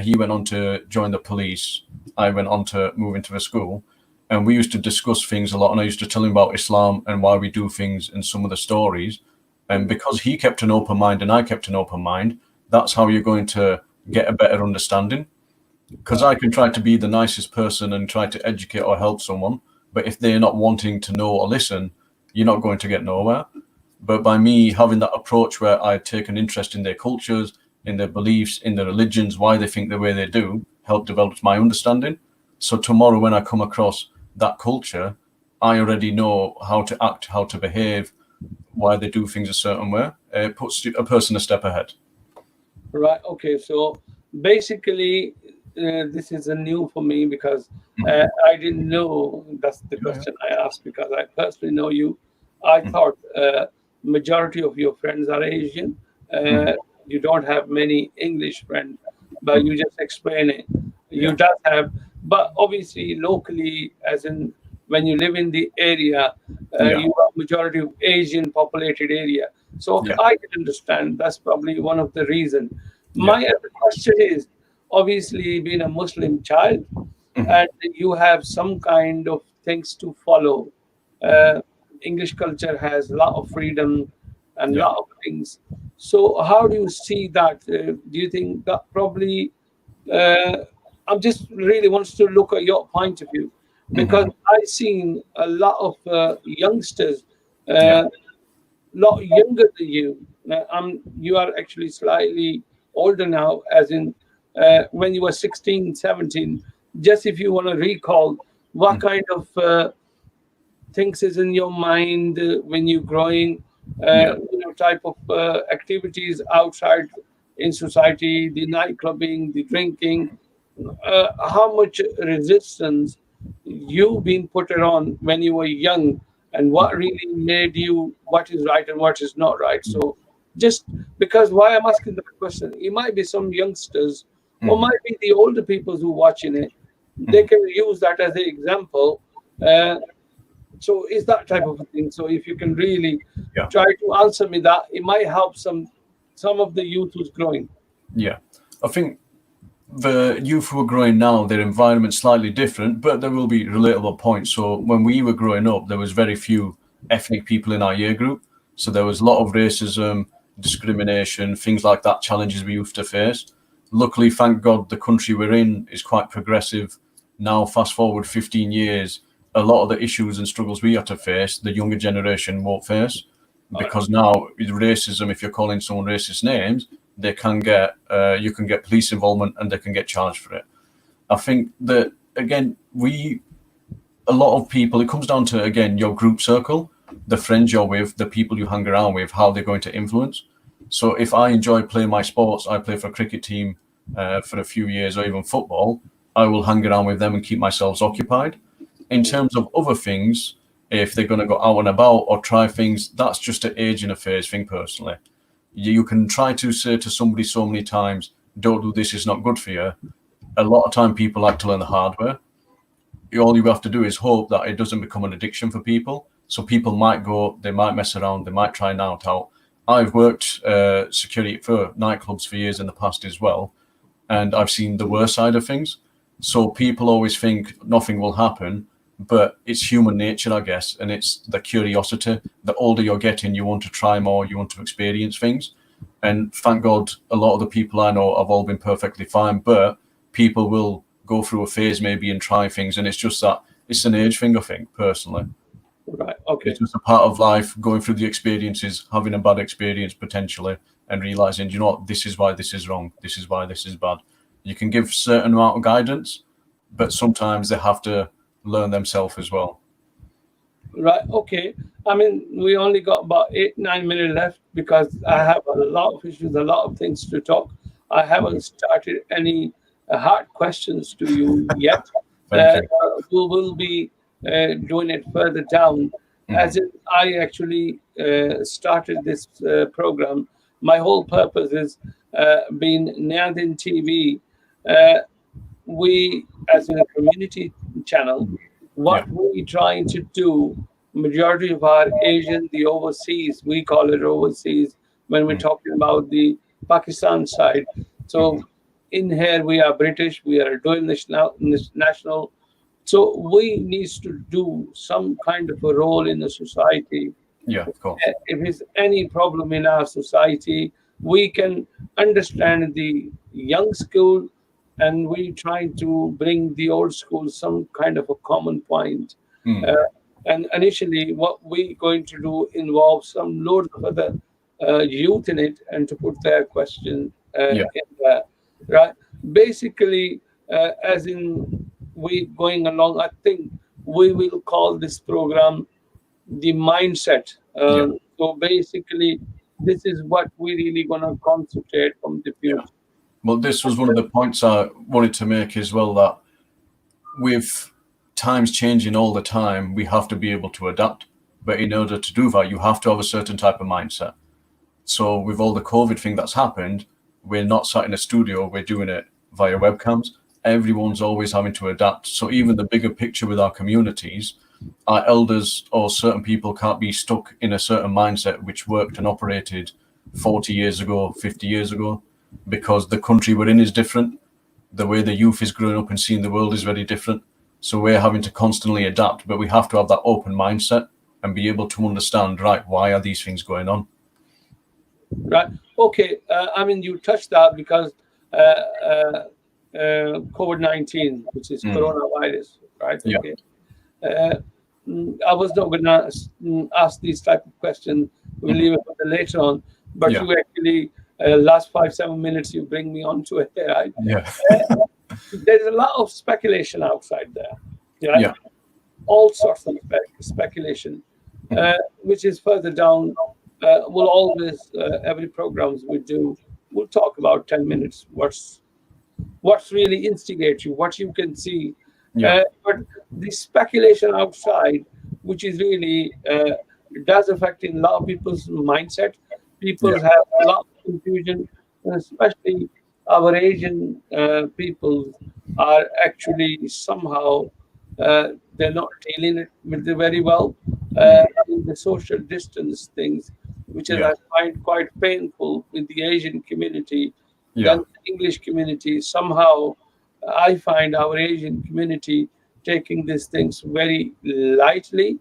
he went on to join the police. I went on to move into a school, and we used to discuss things a lot. And I used to tell him about Islam and why we do things and some of the stories. And because he kept an open mind and I kept an open mind, that's how you're going to get a better understanding. Because I can try to be the nicest person and try to educate or help someone, but if they're not wanting to know or listen, you're not going to get nowhere. But by me having that approach where I take an interest in their cultures, in their beliefs, in their religions, why they think the way they do, help develop my understanding. So tomorrow when I come across that culture, I already know how to act, how to behave, why they do things a certain way. It puts a person a step ahead. Right. Okay. So basically, this is a new for me because I didn't know. That's the Yeah, question I asked because I personally know you. I thought majority of your friends are Asian. Uh, you don't have many English friends, but you just explain it. You yeah, does have, but obviously locally, as in when you live in the area, yeah, you have majority of Asian populated area. So okay, yeah, I can understand that's probably one of the reason. yeah, My other question is, obviously being a Muslim child, and you have some kind of things to follow. Uh, English culture has a lot of freedom and a yeah, lot of things. So how do you see that? Do you think that probably uh, I'm just really wants to look at your point of view because I've seen a lot of youngsters, yeah, lot younger than you. You are actually slightly older now, as in when you were 16, 17. Just if you want to recall, what kind of things is in your mind when you're growing, yeah, type of activities outside in society, the night clubbing, the drinking, how much resistance you been put it on when you were young, and what really made you what is right and what is not right. So just because why I'm asking the question, it might be some youngsters or might be the older people who watching it, they can use that as an example. uh, so it's that type of a thing. So if you can really yeah. try to answer me that, it might help some. some of the youth who's growing. Yeah, I think the youth who are growing now, their environment's slightly different, but there will be relatable points. So when we were growing up, there was very few ethnic people in our year group. So there was a lot of racism, discrimination, things like that, challenges we used to face. Luckily, thank God, the country we're in is quite progressive. Now, fast forward 15 years, a lot of the issues and struggles we have to face, the younger generation won't face. Because now with racism, if you're calling someone racist names, they can get you can get police involvement and they can get charged for it. I think that again, a lot of people, it comes down to again your group circle, the friends you're with, the people you hang around with, how they're going to influence. So if I enjoy playing my sports, I play for a cricket team for a few years, or even football, I will hang around with them and keep myself occupied. In terms of other things, if they're going to go out and about or try things, that's just an age and a phase thing personally. You can try to say to somebody so many times, don't do this, it's not good for you. A lot of time people like to learn the hard way. All you have to do is hope that it doesn't become an addiction for people. So people might go, they might mess around, they might try night out. I've worked security for nightclubs for years in the past as well, and I've seen the worst side of things. So people always think nothing will happen, but it's human nature, I guess, and it's the curiosity. The older you're getting, you want to try more, you want to experience things. And thank God, a lot of the people I know have all been perfectly fine, but people will go through a phase maybe and try things, and it's just that it's an age thing, I think, personally. Right. Okay. It's just a part of life, going through the experiences, having a bad experience potentially, and realizing, you know what, this is why this is wrong, this is why this is bad. You can give certain amount of guidance, but sometimes they have to learn themselves as well. Right. Okay. I mean, we only got about 8, 9 minutes left because I have a lot of issues, a lot of things to talk. I haven't started any hard questions to you yet. Thank you. We will be doing it further down. As in, I actually started this program. My whole purpose is being Nyadin TV. We, as in a community channel, Yeah. what we trying to do, majority of our Asian, the overseas, we call it overseas when we're talking about the Pakistan side. So in here we are British, we are dual national. So we needs to do some kind of a role in the society. Yeah, of course. If there's any problem in our society, we can understand the young school, and we try to bring the old school some kind of a common point. Uh, and initially, what we going to do involves some load of other youth in it, and to put their question Yeah. in there, right? Basically, as in we going along, I think we will call this program the mindset. Yeah. So basically, this is what we really gonna concentrate from the Yeah. future. Well, this was one of the points I wanted to make as well, that with times changing all the time, we have to be able to adapt. But in order to do that, you have to have a certain type of mindset. So with all the COVID thing that's happened, we're not sat in a studio, we're doing it via webcams. Everyone's always having to adapt. So even the bigger picture with our communities, our elders or certain people can't be stuck in a certain mindset which worked and operated 40 years ago, 50 years ago, because the country we're in is different. The way the youth is growing up and seeing the world is very different. So we're having to constantly adapt, but we have to have that open mindset and be able to understand, right, why are these things going on? Right. Okay. I mean, you touched that because COVID-19, which is coronavirus, right? Yeah. Okay. I was not going to ask these type of questions. We'll leave it for the later on. But Yeah. you actually, last 5, 7 minutes, you bring me onto it, right? Yeah. There's a lot of speculation outside there, right? Yeah. All sorts of speculation, which is further down. We'll always, every programs we do, we'll talk about 10 minutes. What's really instigates you, what you can see. Yeah. But the speculation outside, which is really does affect in a lot of people's mindset. People Yeah. have a lot of confusion, and especially our Asian people are actually somehow they're not dealing it with it very well. In the social distance things, which is Yeah. I find quite painful with the Asian community than Yeah. the English community. Somehow, I find our Asian community taking these things very lightly.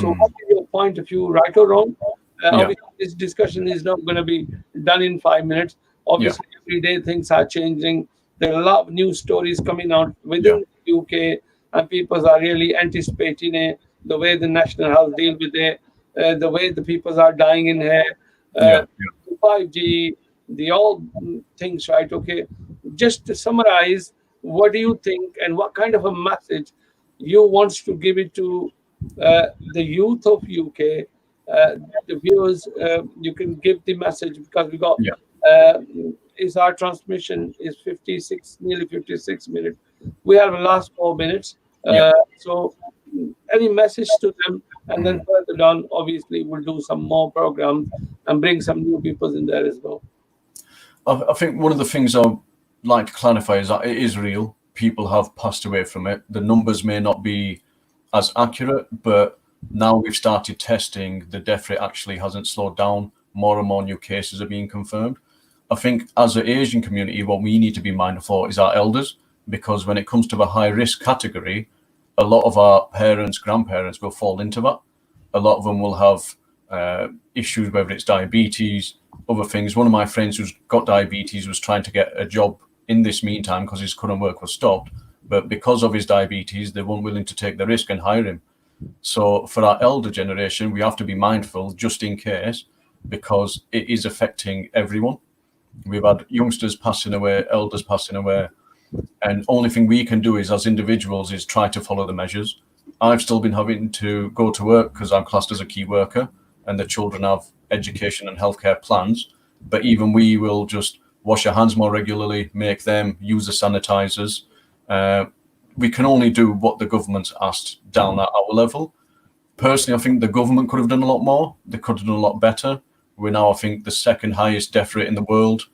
So, what Mm. is your point of view, right or wrong? Yeah. Obviously, this discussion is not going to be done in 5 minutes. Yeah. Obviously, every day things are changing. There are a lot of news stories coming out Yeah. within the UK, and people are really anticipating the way the national health deal with it, the way the people are dying in here, uh, Yeah. 5G, the all things, right? Okay, just to summarize, what do you think, and what kind of a message you wants to give it to the youth of UK, the viewers? You can give the message because we got Yeah. uh, is our transmission is 56, nearly 56 minutes. We have the last 4 minutes. Yeah. So, any message to them, and then Mm. further down, obviously, we'll do some more programs and bring some new people in there as well. I think one of the things I'd like to clarify is that it is real. People have passed away from it. The numbers may not be as accurate, but now we've started testing, the death rate actually hasn't slowed down. More and more new cases are being confirmed. I think as an Asian community, what we need to be mindful of is our elders, because when it comes to the high risk category, a lot of our parents, grandparents will fall into that. A lot of them will have issues, whether it's diabetes, other things. One of my friends who's got diabetes was trying to get a job in this meantime because his current work was stopped. But because of his diabetes, they weren't willing to take the risk and hire him. So for our elder generation, we have to be mindful just in case, because it is affecting everyone. We've had youngsters passing away, elders passing away, and only thing we can do is as individuals is try to follow the measures. I've still been having to go to work because I'm classed as a key worker, and the children have education and healthcare plans. But even we will just wash our hands more regularly, make them use the sanitizers. Uh, we can only do what the government's asked down at our level. Personally, I think the government could have done a lot more. They could have done a lot better. We're now, I think, the second highest death rate in the world,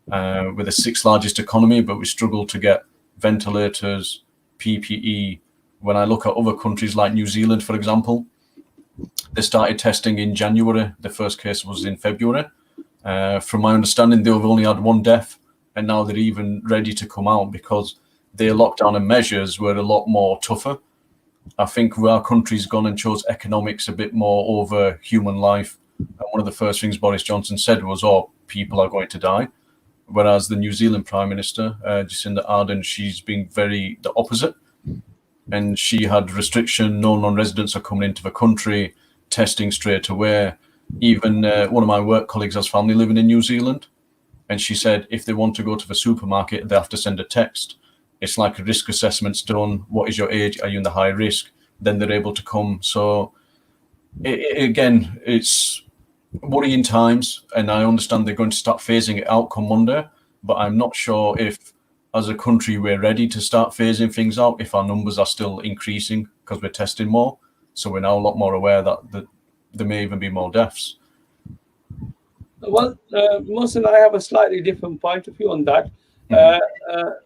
with the sixth largest economy, but we struggle to get ventilators, PPE. When I look at other countries like New Zealand, for example, they started testing in January. The first case was in February. From my understanding, they've only had one death, and now they're even ready to come out because their lockdown and measures were a lot more tougher. I think our country's gone and chose economics a bit more over human life. And one of the first things Boris Johnson said was, "Oh, people are going to die." Whereas the New Zealand Prime Minister, Jacinda Ardern, she's been very the opposite. And she had restriction, no non-residents are coming into the country, testing straight away. Even one of my work colleagues has family living in New Zealand. And she said if they want to go to the supermarket, they have to send a text. It's like a risk assessment's done. What is your age? Are you in the high risk? Then they're able to come. So again, it's worrying times, and I understand they're going to start phasing it out come Monday, but I'm not sure if, as a country, we're ready to start phasing things out if our numbers are still increasing because we're testing more. So we're now a lot more aware that there may even be more deaths. Well, Mohsen, I have a slightly different point of view on that. Mhm.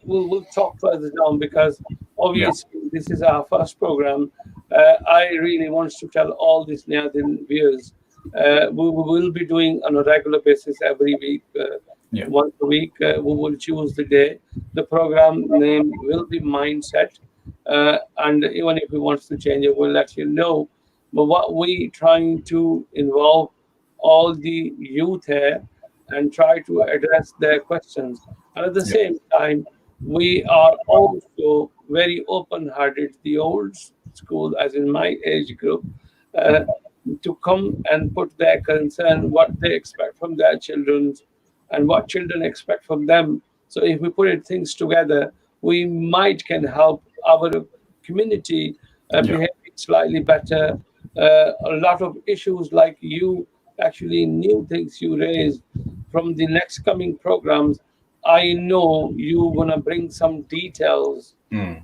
We'll talk further down because Yeah, obviously this is our first program. I really want to tell all these Nadian viewers we will be doing on a regular basis every week, yeah, once a week. We will choose the day. The program name will be Mindset, and even if we want to change it, we'll let you know. But what we trying to involve all the youth here and try to address their questions. And at the yeah, same time, we are also very open-hearted, the old school, as in my age group, uh, mhm, to come and put their concern, what they expect from their children, and what children expect from them. So if we put it, things together, we might can help our community yeah, behave slightly better. A lot of issues like you actually new things you raised from the next coming programs. I know you're gonna bring some details, mm,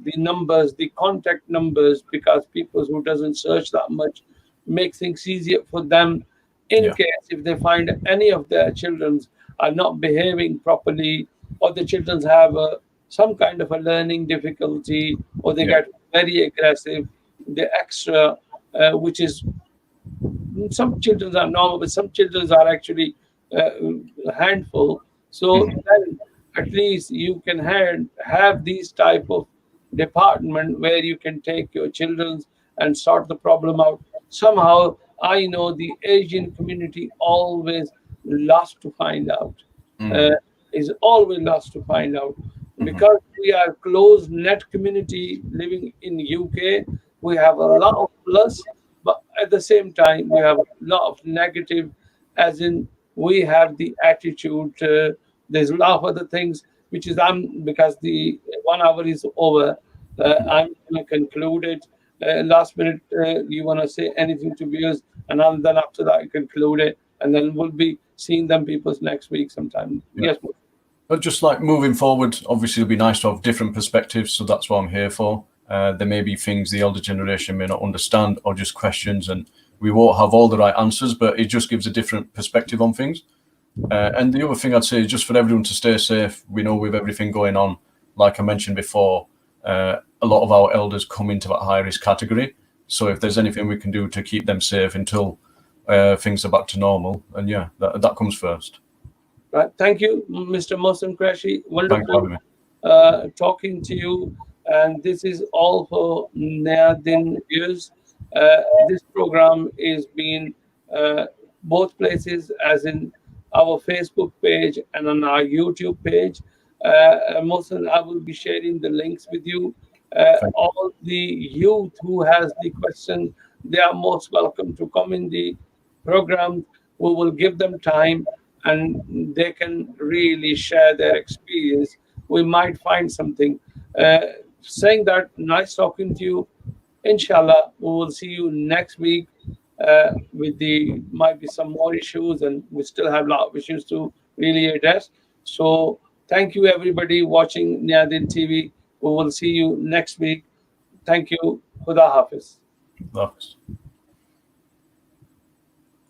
the numbers, the contact numbers, because people who doesn't search that much make things easier for them in yeah, case if they find any of their children are not behaving properly or the children have some kind of a learning difficulty or they yeah, get very aggressive, the extra, which is some children are normal, but some children are actually uh, a handful. So Mhm. then at least you can have these type of department where you can take your children and sort the problem out. Somehow, I know the Asian community always lost to find out. Uh, Mm. is always lost to find out Mhm. because we are close net community living in UK. We have a lot of plus, but at the same time we have a lot of negative, as in we have the attitude. There's a lot of other things which is I'm because the 1 hour is over. I'm going to conclude it. Last minute, you want to say anything to viewers, and then after that, I conclude it, and then we'll be seeing them people next week sometime. Yeah. Yes, But just like moving forward, obviously it'd be nice to have different perspectives. So that's what I'm here for. There may be things the elder generation may not understand or just questions, and we won't have all the right answers, but it just gives a different perspective on things. And the other thing I'd say is just for everyone to stay safe. We know with everything going on, like I mentioned before, a lot of our elders come into that high risk category. So if there's anything we can do to keep them safe until things are back to normal, and yeah, that comes first. right. Thank you, Mr. Mohsen Qureshi. Thanks for Wonderful having me. talking to you. And this is all for Nayadin viewers. This program is being uh, both places, as in our Facebook page and on our YouTube page. Mohsen, I will be sharing the links with you. Thank you. All the youth who has the question, they are most welcome to come in the program. We will give them time and they can really share their experience. We might find something. Uh, Saying that, nice talking to you. Inshallah, we will see you next week. With the might be some more issues, and we still have a lot of issues to really address. So, thank you everybody watching Niadin TV. We will see you next week. Thank you. Khuda Hafiz. Thanks.